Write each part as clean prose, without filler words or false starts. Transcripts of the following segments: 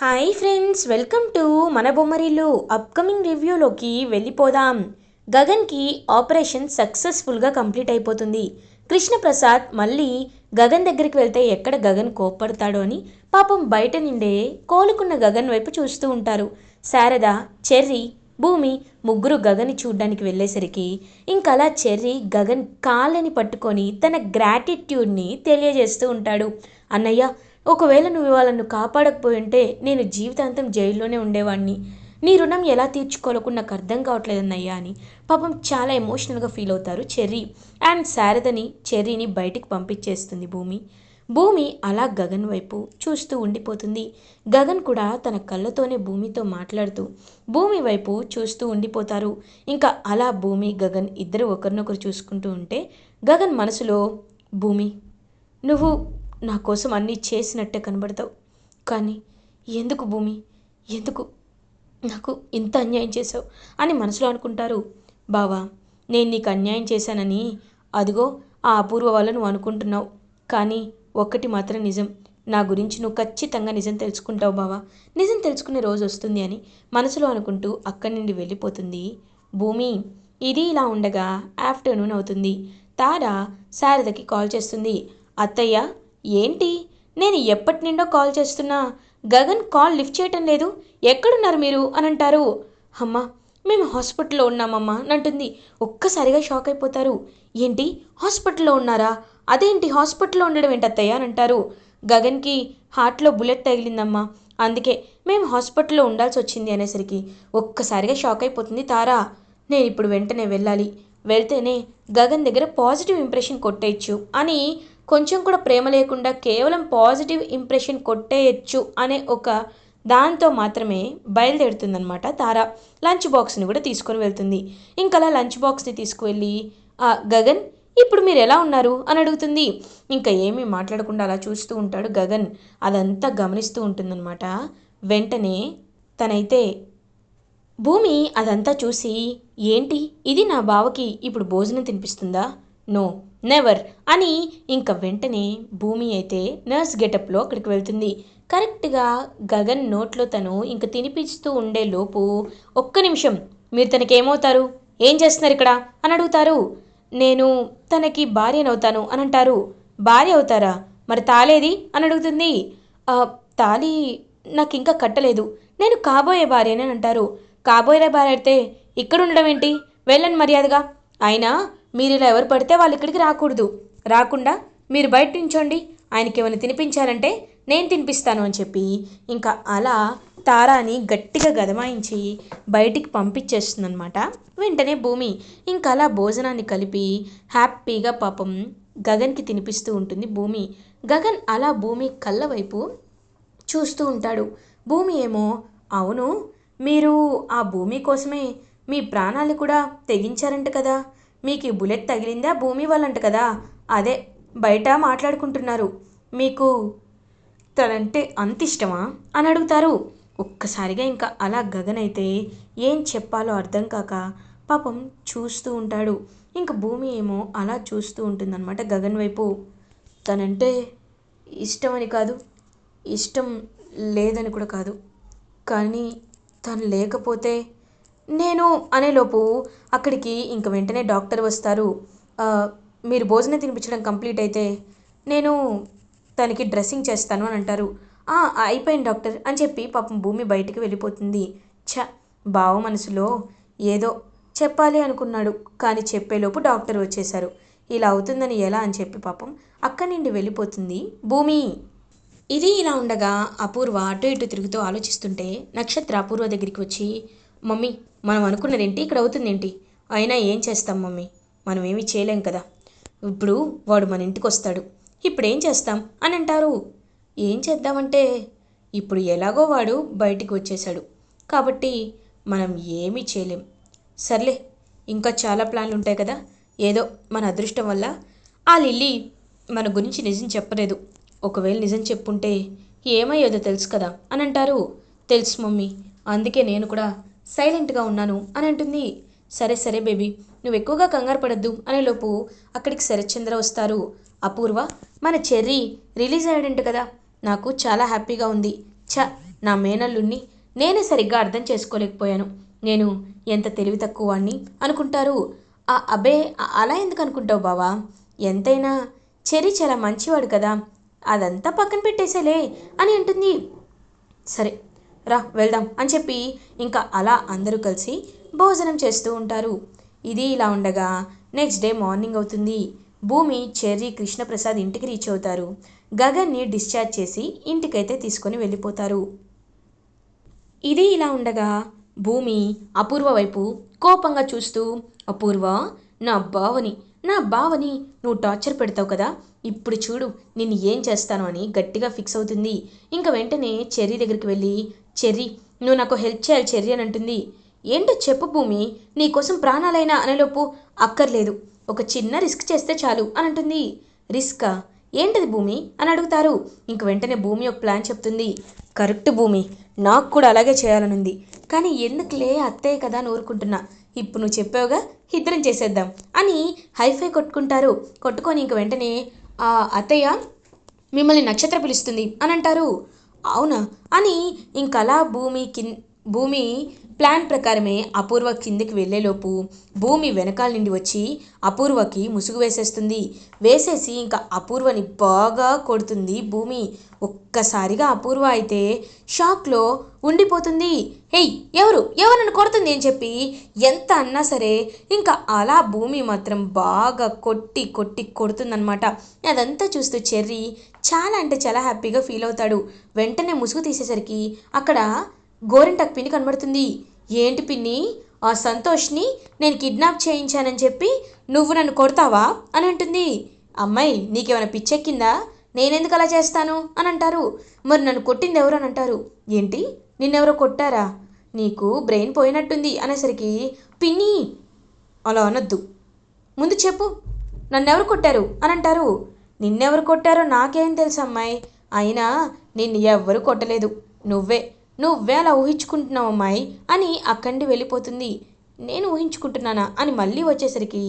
Hi friends, welcome to మన Bommarillu. Upcoming రివ్యూలోకి వెళ్ళిపోదాం. గగన్కి operation సక్సెస్ఫుల్గా కంప్లీట్ అయిపోతుంది. కృష్ణప్రసాద్ మళ్ళీ గగన్ దగ్గరికి వెళ్తే ఎక్కడ గగన్ కోప్పడతాడో అని పాపం బయట నిండే కోలుకున్న గగన్ వైపు చూస్తూ ఉంటారు. శారద, చెర్రీ, భూమి ముగ్గురు గగన్ని చూడ్డానికి వెళ్ళేసరికి ఇంకలా చెర్రీ గగన్ కాళ్ళని పట్టుకొని తన గ్రాటిట్యూడ్ని తెలియజేస్తూ ఉంటాడు. అన్నయ్య, ఒకవేళ నువ్వు వాళ్ళను కాపాడకపోయి ఉంటే నేను జీవితాంతం జైల్లోనే ఉండేవాడిని. నీ రుణం ఎలా తీర్చుకోవాలకు నాకు అర్థం కావట్లేదన్నయ్యా అని పాపం చాలా ఎమోషనల్గా ఫీల్ అవుతారు చెర్రీ. అండ్ శారదని చెర్రీని బయటికి పంపించేస్తుంది భూమి. భూమి అలా గగన్ వైపు చూస్తూ ఉండిపోతుంది. గగన్ కూడా తన కళ్ళతోనే భూమితో మాట్లాడుతూ భూమి వైపు చూస్తూ ఉండిపోతారు. ఇంకా అలా భూమి గగన్ ఇద్దరు ఒకరినొకరు చూసుకుంటూ ఉంటే గగన్ మనసులో, భూమి, నువ్వు నా కోసం అన్నీ చేసినట్టే కనబడతావు, కానీ ఎందుకు భూమి, ఎందుకు నాకు ఇంత అన్యాయం చేసావు అని మనసులో అనుకుంటారు. బావా, నేను నీకు అన్యాయం చేశానని అదిగో ఆ అపూర్వ వల్ల నువ్వు అనుకుంటున్నావు, కానీ ఒక్కటి మాత్రం నిజం, నా గురించి నువ్వు ఖచ్చితంగా నిజం తెలుసుకుంటావు బావా, నిజం తెలుసుకునే రోజు వస్తుంది అని మనసులో అనుకుంటూ అక్కడి నుండి వెళ్ళిపోతుంది భూమి. ఇది ఇలా ఉండగా ఆఫ్టర్నూన్ అవుతుంది. తార శారదకి కాల్ చేస్తుంది. అత్తయ్య, ఏంటి, నేను ఎప్పటి నుండో కాల్ చేస్తున్నా గగన్ కాల్ లిఫ్ట్ చేయటం లేదు, ఎక్కడున్నారు మీరు అని అంటారు. అమ్మ, మేము హాస్పిటల్లో ఉన్నామమ్మా అని అంటుంది. ఒక్కసారిగా షాక్ అయిపోతారు. ఏంటి, హాస్పిటల్లో ఉన్నారా? అదేంటి హాస్పిటల్లో ఉండడం ఏంటి అత్తయ్య అని అంటారు. గగన్కి హార్ట్లో బుల్లెట్ తగిలిందమ్మా, అందుకే మేము హాస్పిటల్లో ఉండాల్సి వచ్చింది అనేసరికి ఒక్కసారిగా షాక్ అయిపోతుంది తారా. నేను ఇప్పుడు వెంటనే వెళ్ళాలి, వెళ్తేనే గగన్ దగ్గర పాజిటివ్ ఇంప్రెషన్ కొట్టేయచ్చు అని, కొంచెం కూడా ప్రేమ లేకుండా కేవలం పాజిటివ్ ఇంప్రెషన్ కొట్టేయచ్చు అనే ఒక దాంతో మాత్రమే బయలుదేరుతుందనమాట తార. లంచ్ బాక్స్ని కూడా తీసుకొని వెళ్తుంది. ఇంకలా లంచ్ బాక్స్ని తీసుకువెళ్ళి, గగన్, ఇప్పుడు మీరు ఎలా ఉన్నారు అని అడుగుతుంది. ఇంకా ఏమీ మాట్లాడకుండా అలా చూస్తూ ఉంటాడు గగన్. అదంతా గమనిస్తూ ఉంటుందన్నమాట. వెంటనే తనైతే భూమి అదంతా చూసి, ఏంటి, ఇది నా బావకి ఇప్పుడు భోజనం తినిపిస్తుందా? నో, నెవర్ అని ఇంక వెంటనే భూమి అయితే నర్స్ గెటప్లో అక్కడికి వెళ్తుంది. కరెక్ట్గా గగన్ నోట్లో తను ఇంక తినిపిస్తూ ఉండే లోపు, ఒక్క నిమిషం, మీరు తనకేమవుతారు, ఏం చేస్తున్నారు ఇక్కడ అని అడుగుతారు. నేను తనకి భార్యనవుతాను అని అంటారు. భార్య అవుతారా? మరి తాలేది అని అడుగుతుంది. తాళి నాకు ఇంకా కట్టలేదు, నేను కాబోయే భార్యని అని అంటారు. కాబోయే భార్య అయితే ఇక్కడ ఉండడం ఏంటి, వెళ్ళండి మర్యాదగా. అయినా మీరు ఇలా ఎవరు పడితే వాళ్ళు ఇక్కడికి రాకూడదు, రాకుండా మీరు బయట నుంచోండి, ఆయనకి ఏమైనా తినిపించాలంటే నేను తినిపిస్తాను అని చెప్పి ఇంకా అలా తారాని గట్టిగా గదమాయించి బయటికి పంపించేస్తుందనమాట. వెంటనే భూమి ఇంకా అలా భోజనాన్ని కలిపి హ్యాపీగా పాపం గగన్కి తినిపిస్తూ ఉంటుంది భూమి. గగన్ అలా భూమి కళ్ళ వైపు చూస్తూ ఉంటాడు. భూమి ఏమో, అవును, మీరు ఆ భూమి కోసమే మీ ప్రాణాలు కూడా తెగించారంట కదా, మీకు ఈ బుల్లెట్ తగిలిందా భూమి వాళ్ళంట కదా, అదే బయట మాట్లాడుకుంటున్నారు, మీకు తనంటే అంత ఇష్టమా అని అడుగుతారు. ఒక్కసారిగా ఇంకా అలా గగన్ అయితే ఏం చెప్పాలో అర్థం కాక పాపం చూస్తూ ఉంటాడు. ఇంకా భూమి ఏమో అలా చూస్తూ ఉంటుందన్నమాట గగన్ వైపు. తనంటే ఇష్టమని కాదు, ఇష్టం లేదని కూడా కాదు, కానీ తను లేకపోతే నేను అనేలోపు అక్కడికి ఇంక వెంటనే డాక్టర్ వస్తారు. మీరు భోజనం తినిపించడం కంప్లీట్ అయితే నేను తనకి డ్రెస్సింగ్ చేస్తాను అని అంటారు. అయిపోయింది డాక్టర్ అని చెప్పి పాపం భూమి బయటికి వెళ్ళిపోతుంది. బావ మనసులో ఏదో చెప్పాలి అనుకున్నాడు, కానీ చెప్పేలోపు డాక్టర్ వచ్చేశారు. ఇలా అవుతుందని ఎలా అని చెప్పి పాపం అక్కడి నుండి వెళ్ళిపోతుంది భూమి. ఇది ఇలా ఉండగా అపూర్వ అటు ఇటు తిరుగుతూ ఆలోచిస్తుంటే నక్షత్ర అపూర్వ దగ్గరికి వచ్చి, మమ్మీ, మనం అనుకున్నదేంటి ఇక్కడ అవుతుందేంటి, అయినా ఏం చేస్తాం మమ్మీ, మనం ఏమీ చేయలేం కదా, ఇప్పుడు వాడు మన ఇంటికి వస్తాడు, ఇప్పుడు ఏం చేస్తాం అని అంటారు. ఏం చేద్దామంటే ఇప్పుడు ఎలాగో వాడు బయటికి వచ్చేసాడు కాబట్టి మనం ఏమీ చేయలేం, సర్లే, ఇంకా చాలా ప్లాన్లు ఉంటాయి కదా, ఏదో మన అదృష్టం వల్ల ఆ లిల్లీ మన గురించి నిజం చెప్పలేదు, ఒకవేళ నిజం చెప్పుంటే ఏమయ్యేదో తెలుసు కదా అని అంటారు. తెలుసు మమ్మీ, అందుకే నేను కూడా సైలెంట్గా ఉన్నాను అని అంటుంది. సరే సరే బేబీ, నువ్వు ఎక్కువగా కంగారు పడద్దు అనేలోపు అక్కడికి శరత్చంద్ర వస్తారు. అపూర్వ, మన చెర్రీ రిలీజ్ అయ్యాడంట కదా, నాకు చాలా హ్యాపీగా ఉంది, ఛ, నా మేనల్లుణ్ణి నేనే సరిగ్గా అర్థం చేసుకోలేకపోయాను. నేను ఎంత తెలివి తక్కువ వాణ్ణి అనుకుంటారు. అబే, అలా ఎందుకు అనుకుంటావు బావా? ఎంతైనా చెర్రీ చాలా మంచివాడు కదా. అదంతా పక్కన పెట్టేసేలే అని అంటుంది. సరే, రా వెళ్దాం అని చెప్పి ఇంకా అలా అందరూ కలిసి భోజనం చేస్తూ ఉంటారు. ఇది ఇలా ఉండగా నెక్స్ట్ డే మార్నింగ్ అవుతుంది. భూమి, చెర్రీ, కృష్ణప్రసాద్ ఇంటికి రీచ్ అవుతారు. గగన్ని డిశ్చార్జ్ చేసి ఇంటికైతే తీసుకొని వెళ్ళిపోతారు. ఇది ఇలా ఉండగా భూమి అపూర్వ వైపు కోపంగా చూస్తూ, అపూర్వ, నా బావని నా బావని నువ్వు టార్చర్ పెడతావు కదా, ఇప్పుడు చూడు నిన్ను ఏం చేస్తాను అని గట్టిగా ఫిక్స్ అవుతుంది. ఇంకా వెంటనే చెర్రీ దగ్గరికి వెళ్ళి, చెర్రీ, నువ్వు నాకు హెల్ప్ చేయాలి చెర్రీ అని అంటుంది. ఏంటో చెప్పు భూమి, నీకోసం ప్రాణాలైనా అనేలోపు, అక్కర్లేదు, ఒక చిన్న రిస్క్ చేస్తే చాలు అని అంటుంది. రిస్కా? ఏంటది భూమి అని అడుగుతారు. ఇంక వెంటనే భూమి ఒక ప్లాన్ చెప్తుంది. కరెక్ట్ భూమి, నాకు కూడా అలాగే చేయాలనుంది, కానీ ఎందుకులే అత్తయ్య కదా నూరుకుంటున్నా. ఇప్పుడు నువ్వు చెప్పావుగా, ఇద్దరం చేసేద్దాం అని హైఫై కొట్టుకుంటారు. కొట్టుకొని ఇంక వెంటనే అత్తయ్య మిమ్మల్ని నక్షత్ర పిలుస్తుంది అని అంటారు. అవునా అని ఇంకలా భూమి ప్లాన్ ప్రకారమే అపూర్వ కిందికి వెళ్ళేలోపు భూమి వెనకాల నుండి వచ్చి అపూర్వకి ముసుగు వేసేస్తుంది. వేసేసి ఇంకా అపూర్వని బాగా కొడుతుంది భూమి. ఒక్కసారిగా అపూర్వ అయితే షాక్లో ఉండిపోతుంది. హేయ్, ఎవరు నన్ను కొడుతుంది అని చెప్పి ఎంత అన్నా సరే ఇంకా అలా భూమి మాత్రం బాగా కొట్టి కొట్టి కొడుతుందనమాట. అదంతా చూస్తూ చెర్రీ చాలా అంటే చాలా హ్యాపీగా ఫీల్ అవుతాడు. వెంటనే ముసుగు తీసేసరికి అక్కడ గోరింటాకు పిన్ని కనబడుతుంది. ఏంటి పిన్ని, ఆ సంతోష్ని నేను కిడ్నాప్ చేయించానని చెప్పి నువ్వు నన్ను కొడతావా అని అంటుంది. అమ్మాయి, నీకేమైనా పిచ్చెక్కిందా? నేనెందుకు అలా చేస్తాను అని అంటారు. మరి నన్ను కొట్టింది ఎవరు అని అంటారు. ఏంటి, నిన్నెవరో కొట్టారా? నీకు బ్రెయిన్ పోయినట్టుంది అనేసరికి, పిన్ని అలా అనొద్దు, ముందు చెప్పు నన్నెవరు కొట్టారు అని అంటారు. నిన్నెవరు కొట్టారో నాకేం తెలుసు అమ్మాయి, అయినా నిన్ను ఎవ్వరూ కొట్టలేదు, నువ్వే అలా ఊహించుకుంటున్నావు అమ్మాయి అని అక్కడి వెళ్ళిపోతుంది. నేను ఊహించుకుంటున్నానా అని మళ్ళీ వచ్చేసరికి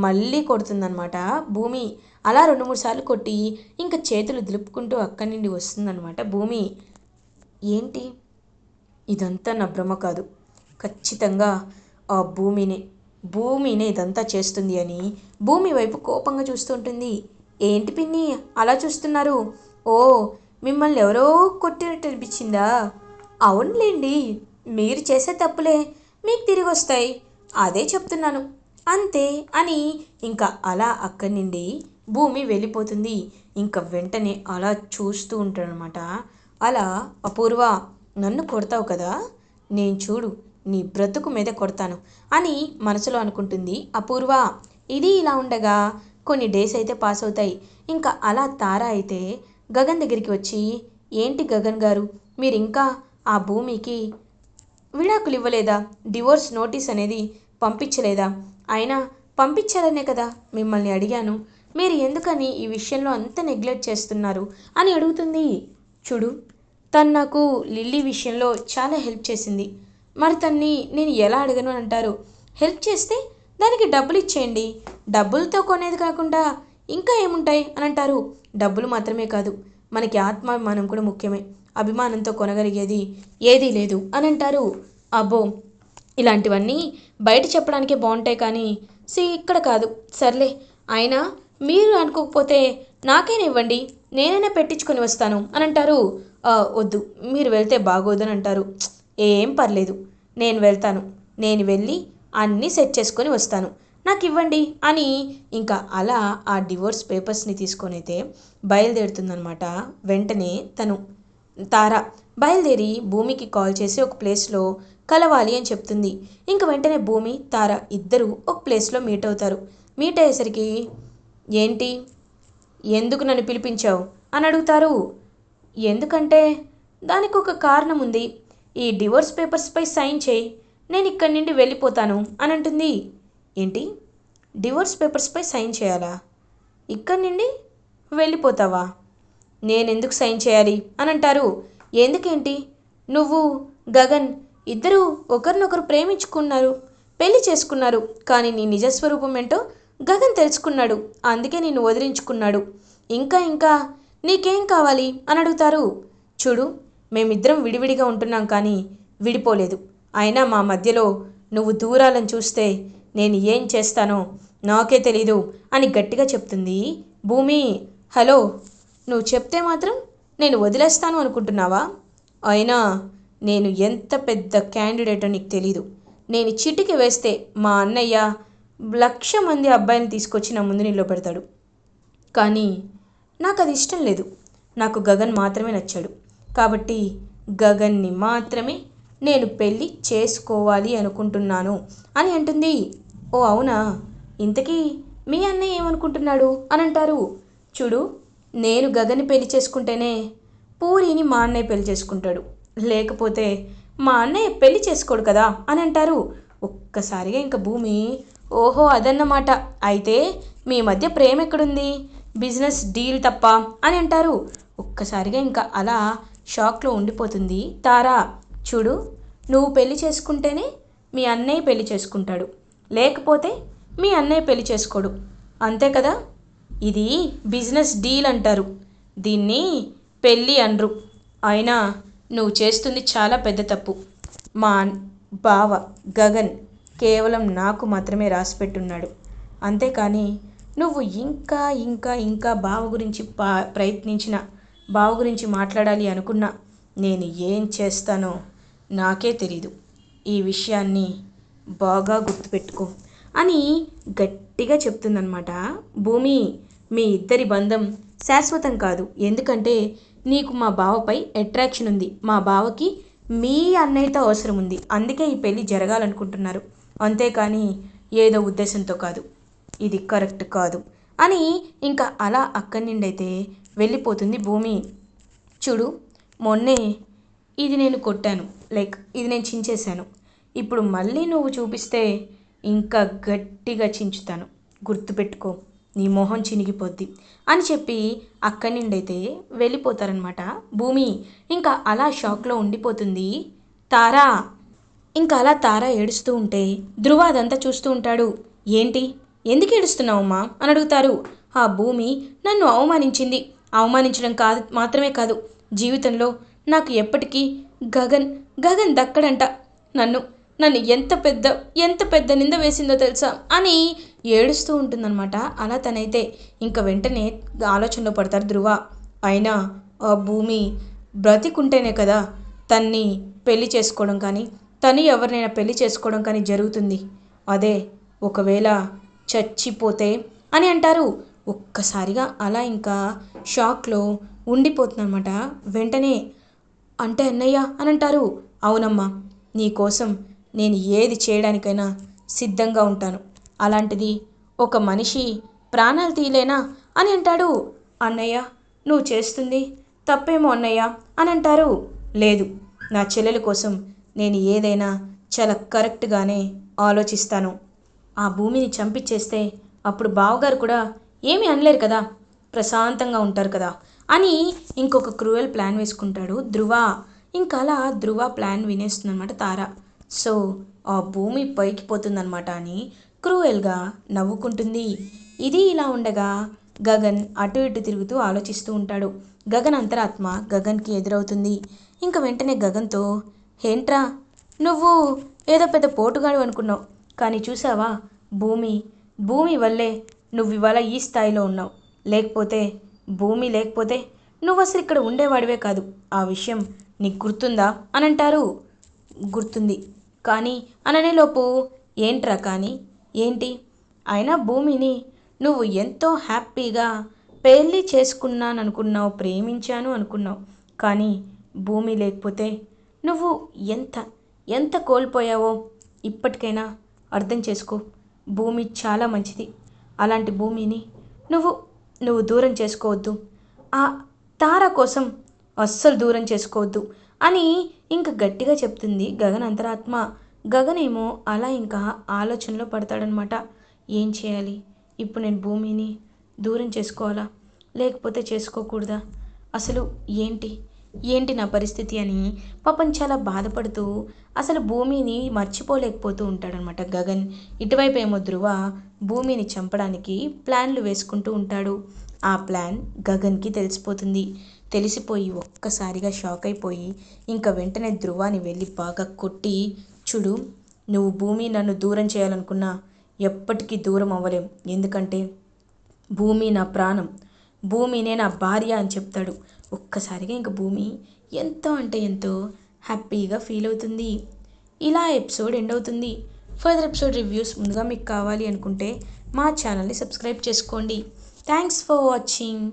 మళ్ళీ కొడుతుందనమాట భూమి. అలా 2-3 సార్లు కొట్టి ఇంకా చేతులు దులుపుకుంటూ అక్కడి నుండి వస్తుందనమాట భూమి. ఏంటి, ఇదంతా నా భ్రమ కాదు, ఖచ్చితంగా ఆ భూమినే ఇదంతా చేస్తుంది అని భూమి వైపు కోపంగా చూస్తూ ఉంటుంది. ఏంటి పిన్ని అలా చూస్తున్నారు? ఓ, మిమ్మల్ని ఎవరో కొట్టినట్టు అనిపించిందా? అవునులేండి, మీరు చేసే తప్పులే మీకు తిరిగి వస్తాయి, అదే చెప్తున్నాను అంతే అని ఇంకా అలా అక్కడి నుండి భూమి వెళ్ళిపోతుంది. ఇంకా వెంటనే అలా చూస్తూ ఉంటాడనమాట. అలా అపూర్వ, నన్ను కొడతావు కదా, నేను చూడు నీ బ్రతుకు మీద కొడతాను అని మనసులో అనుకుంటుంది అపూర్వ. ఇది ఇలా ఉండగా కొన్ని డేస్ అయితే పాస్ అవుతాయి. ఇంకా అలా తార అయితే గగన్ దగ్గరికి వచ్చి, ఏంటి గగన్ గారు, మీరు ఇంకా ఆ భూమికి విడాకులు ఇవ్వలేదా? డివోర్స్ నోటీస్ అనేది పంపించలేదా? అయినా పంపించాలనే కదా మిమ్మల్ని అడిగాను, మీరు ఎందుకని ఈ విషయంలో అంత నెగ్లెక్ట్ చేస్తున్నారు అని అడుగుతుంది. చూడు, తను నాకు లిల్లీ విషయంలో చాలా హెల్ప్ చేసింది, మరి తన్ని నేను ఎలా అడగను అని అంటారు. హెల్ప్ చేస్తే దానికి డబ్బులు ఇచ్చేయండి, డబ్బులతో కొనేది కాకుండా ఇంకా ఏముంటాయి అని అంటారు. డబ్బులు మాత్రమే కాదు, మనకి ఆత్మాభిమానం కూడా ముఖ్యమే, అభిమానంతో కొనగలిగేది ఏదీ లేదు అని అంటారు. అబ్బో, ఇలాంటివన్నీ బయట చెప్పడానికే బాగుంటాయి కానీ ఇక్కడ కాదు. సర్లే, అయినా మీరు అనుకోకపోతే నాకైనా ఇవ్వండి, నేనైనా పెట్టించుకొని వస్తాను అని అంటారు. వద్దు, మీరు వెళ్తే బాగోదని అంటారు. ఏం పర్లేదు, నేను వెళ్తాను, నేను వెళ్ళి అన్నీ సెట్ చేసుకొని వస్తాను, నాకు ఇవ్వండి అని ఇంకా అలా ఆ డివోర్స్ పేపర్స్ని తీసుకొని అయితే బయలుదేరుతుందనమాట. వెంటనే తార బయలుదేరి భూమికి కాల్ చేసి ఒక ప్లేస్లో కలవాలి అని చెప్తుంది. ఇంక వెంటనే భూమి, తార ఇద్దరు ఒక ప్లేస్లో మీట్ అవుతారు. మీట్ అయ్యేసరికి, ఏంటి, ఎందుకు నన్ను పిలిపించావు అని అడుగుతారు. ఎందుకంటే దానికి ఒక కారణం ఉంది, ఈ డివోర్స్ పేపర్స్పై సైన్ చేయి, నేను ఇక్కడి నుండి వెళ్ళిపోతాను అని అంటుంది. ఏంటి, డివోర్స్ పేపర్స్పై సైన్ చేయాలా? ఇక్కడి నుండి వెళ్ళిపోతావా? నేనెందుకు సైన్ చేయాలి అని అంటారు. ఎందుకేంటి, నువ్వు గగన్ ఇద్దరూ ఒకరినొకరు ప్రేమించుకున్నారు, పెళ్లి చేసుకున్నారు, కానీ నీ నిజస్వరూపం ఏంటో గగన్ తెలుసుకున్నాడు, అందుకే నిన్ను వదిలించుకున్నాడు, ఇంకా నీకేం కావాలి అని అడుగుతారు. చూడు, మేమిద్దరం విడివిడిగా ఉంటున్నాం కానీ విడిపోలేదు. అయినా మా మధ్యలో నువ్వు దూరాలను చూస్తే నేను ఏం చేస్తానో నాకే తెలీదు అని గట్టిగా చెప్తుంది భూమి. హలో, నువ్వు చెప్తే మాత్రం నేను వదిలేస్తాను అనుకుంటున్నావా? అయినా నేను ఎంత పెద్ద క్యాండిడేటో నీకు తెలీదు. నేను చిటికి వేస్తే మా అన్నయ్య 1,00,000 మంది అబ్బాయిని తీసుకొచ్చి నా ముందు నిలబెడతాడు. కానీ నాకు అది ఇష్టం లేదు. నాకు గగన్ మాత్రమే నచ్చాడు. కాబట్టి గగన్ని మాత్రమే నేను పెళ్ళి చేసుకోవాలి అనుకుంటున్నాను అని అంటుంది. ఓ అవునా, ఇంతకీ మీ అన్నయ్య ఏమనుకుంటున్నాడు అని అంటారు. చూడు, నేను గగన్ని పెళ్లి చేసుకుంటేనే పూరిని మా అన్నయ్య పెళ్లి చేసుకుంటాడు, లేకపోతే మా అన్నయ్య పెళ్లి చేసుకోడు కదా అని అంటారు. ఒక్కసారిగా ఇంకా భూమి, ఓహో అదన్నమాట, అయితే మీ మధ్య ప్రేమ ఎక్కడుంది, బిజినెస్ డీల్ తప్ప అని అంటారు. ఒక్కసారిగా ఇంకా అలా షాక్లో ఉండిపోతుంది తారా. చూడు, నువ్వు పెళ్లి చేసుకుంటేనే మీ అన్నయ్య పెళ్లి చేసుకుంటాడు, లేకపోతే మీ అన్నయ్య పెళ్లి చేసుకోడు, అంతే కదా. ఇది బిజినెస్ డీల్ అంటారు, దీన్ని పెళ్ళి అనరు. అయినా నువ్వు చేస్తుంది చాలా పెద్ద తప్పు. మా బావ గగన్ కేవలం నాకు మాత్రమే రాసిపెట్టున్నాడు, అంతేకాని నువ్వు ఇంకా ఇంకా ఇంకా బావ గురించి ప్రయత్నించిన, బావ గురించి మాట్లాడాలి అనుకున్నా నేను ఏం చేస్తానో నాకే తెలీదు. ఈ విషయాన్ని బాగా గుర్తుపెట్టుకో అని గట్టిగా చెప్తుందనమాట భూమి. మీ ఇద్దరి బంధం శాశ్వతం కాదు, ఎందుకంటే నీకు మా బావపై అట్రాక్షన్ ఉంది, మా బావకి మీ అన్నయ్యతో అవసరం ఉంది, అందుకే ఈ పెళ్ళి జరగాలనుకుంటున్నారు, అంతేకాని ఏదో ఉద్దేశంతో కాదు. ఇది కరెక్ట్ కాదు అని ఇంకా అలా అక్కడి నుండి అయితే వెళ్ళిపోతుంది భూమి. చూడు, మొన్నే ఇది నేను కొట్టాను, లైక్ ఇది నేను చించేశాను, ఇప్పుడు మళ్ళీ నువ్వు చూపిస్తే ఇంకా గట్టిగా చించుతాను, గుర్తుపెట్టుకో, నీ మొహం చినిగిపోద్ది అని చెప్పి అక్కడి నుండి అయితే వెళ్ళిపోతారనమాట భూమి. ఇంకా అలా షాక్లో ఉండిపోతుంది తారా. ఇంకా అలా తారా ఏడుస్తూ ఉంటే ధ్రువ అదంతా చూస్తూ ఉంటాడు. ఏంటి, ఎందుకు ఏడుస్తున్నావమ్మా అని అడుగుతారు. ఆ భూమి నన్ను అవమానించింది, అవమానించడం కాదు మాత్రమే కాదు, జీవితంలో నాకు ఎప్పటికీ గగన్ గగన్ దక్కడంట, నన్ను నన్ను ఎంత పెద్ద నింద వేసిందో తెలుసా అని ఏడుస్తూ ఉంటుందన్నమాట. అలా తనైతే ఇంకా వెంటనే ఆలోచనలో పడతారు ధ్రువ. అయినా ఆ భూమి బ్రతికుంటేనే కదా తన్ని పెళ్లి చేసుకోవడం కానీ, తను ఎవరినైనా పెళ్లి చేసుకోవడం కానీ జరుగుతుంది, అదే ఒకవేళ చచ్చిపోతే అని అంటారు. ఒక్కసారిగా అలా ఇంకా షాక్లో ఉండిపోతుందన్నమాట. వెంటనే అంటే అన్నయ్య అని అంటారు. అవునమ్మా, నీకోసం నేను ఏది చేయడానికైనా సిద్ధంగా ఉంటాను, అలాంటిది ఒక మనిషి ప్రాణాలు తీయలేనా అని అంటాడు. అన్నయ్య, నువ్వు చేస్తుంది తప్పేమో అన్నయ్య అని అంటారు. లేదు, నా చెల్లెల కోసం నేను ఏదైనా చాలా కరెక్ట్గానే ఆలోచిస్తాను. ఆ భూమిని చంపించేస్తే అప్పుడు బావగారు కూడా ఏమీ అనలేరు కదా, ప్రశాంతంగా ఉంటారు కదా అని ఇంకొక క్రూయల్ ప్లాన్ వేసుకుంటాడు ధ్రువ. ఇంకా అలా ధ్రువ ప్లాన్ వినేస్తుందన్నమాట తార. సో ఆ భూమి పైకి పోతుందన్నమాట అని క్రూయల్గా నవ్వుకుంటుంది. ఇది ఇలా ఉండగా గగన్ అటు ఇటు తిరుగుతూ ఆలోచిస్తూ ఉంటాడు. గగన్ అంతరాత్మ గగన్కి ఎదురవుతుంది. ఇంకా వెంటనే గగన్తో, ఏంట్రా నువ్వు ఏదో పెద్ద పోటుగాడు అనుకున్నావు, కానీ చూసావా భూమి భూమి వల్లే నువ్వు ఇవాళ ఈ స్థాయిలో ఉన్నావు, లేకపోతే భూమి లేకపోతే నువ్వు అసలు ఇక్కడ ఉండేవాడివే కాదు, ఆ విషయం నీకు గుర్తుందా అని అంటారు. గుర్తుంది, కానీ అననేలోపు ఏంట్రా కానీ ఏంటి, అయినా భూమిని నువ్వు ఎంతో హ్యాపీగా పెళ్ళి చేసుకున్నాను అనుకున్నావు, ప్రేమించాను అనుకున్నావు, కానీ భూమి లేకపోతే నువ్వు ఎంత ఎంత కోల్పోయావో ఇప్పటికైనా అర్థం చేసుకో. భూమి చాలా మంచిది, అలాంటి భూమిని నువ్వు దూరం చేసుకోవద్దు, ఆ తార కోసం అస్సలు దూరం చేసుకోవద్దు అని ఇంకా గట్టిగా చెప్తుంది గగన్ అంతరాత్మ. గగనేమో అలా ఇంకా ఆలోచనలో పడతాడనమాట. ఏం చేయాలి ఇప్పుడు, నేను భూమిని దూరం చేసుకోవాలా లేకపోతే చేసుకోకూడదా, అసలు ఏంటి ఏంటి నా పరిస్థితి అని పాపం చాలా బాధపడుతూ అసలు భూమిని మర్చిపోలేకపోతూ ఉంటాడనమాట గగన్. ఇటువైపు ఏమో ధ్రువ భూమిని చంపడానికి ప్లాన్లు వేసుకుంటూ ఉంటాడు. ఆ ప్లాన్ గగన్కి తెలిసిపోతుంది. తెలిసిపోయి ఒక్కసారిగా షాక్ అయిపోయి ఇంకా వెంటనే ధ్రువాని వెళ్ళి బాగా కొట్టి, చూడు నువ్వు భూమి నన్ను దూరం చేయాలనుకున్నా ఎప్పటికీ దూరం అవ్వలేం. ఎందుకంటే భూమి నా ప్రాణం, భూమినే నా భార్య అని చెప్తాడు. ఒక్కసారిగా ఇంక భూమి ఎంతో అంటే ఎంతో హ్యాపీగా ఫీల్ అవుతుంది. ఇలా ఎపిసోడ్ ఎండ్ అవుతుంది. ఫర్దర్ ఎపిసోడ్ రివ్యూస్ ముందుగా మీకు కావాలి అనుకుంటే మా ఛానల్ని సబ్స్క్రైబ్ చేసుకోండి. Thanks for watching.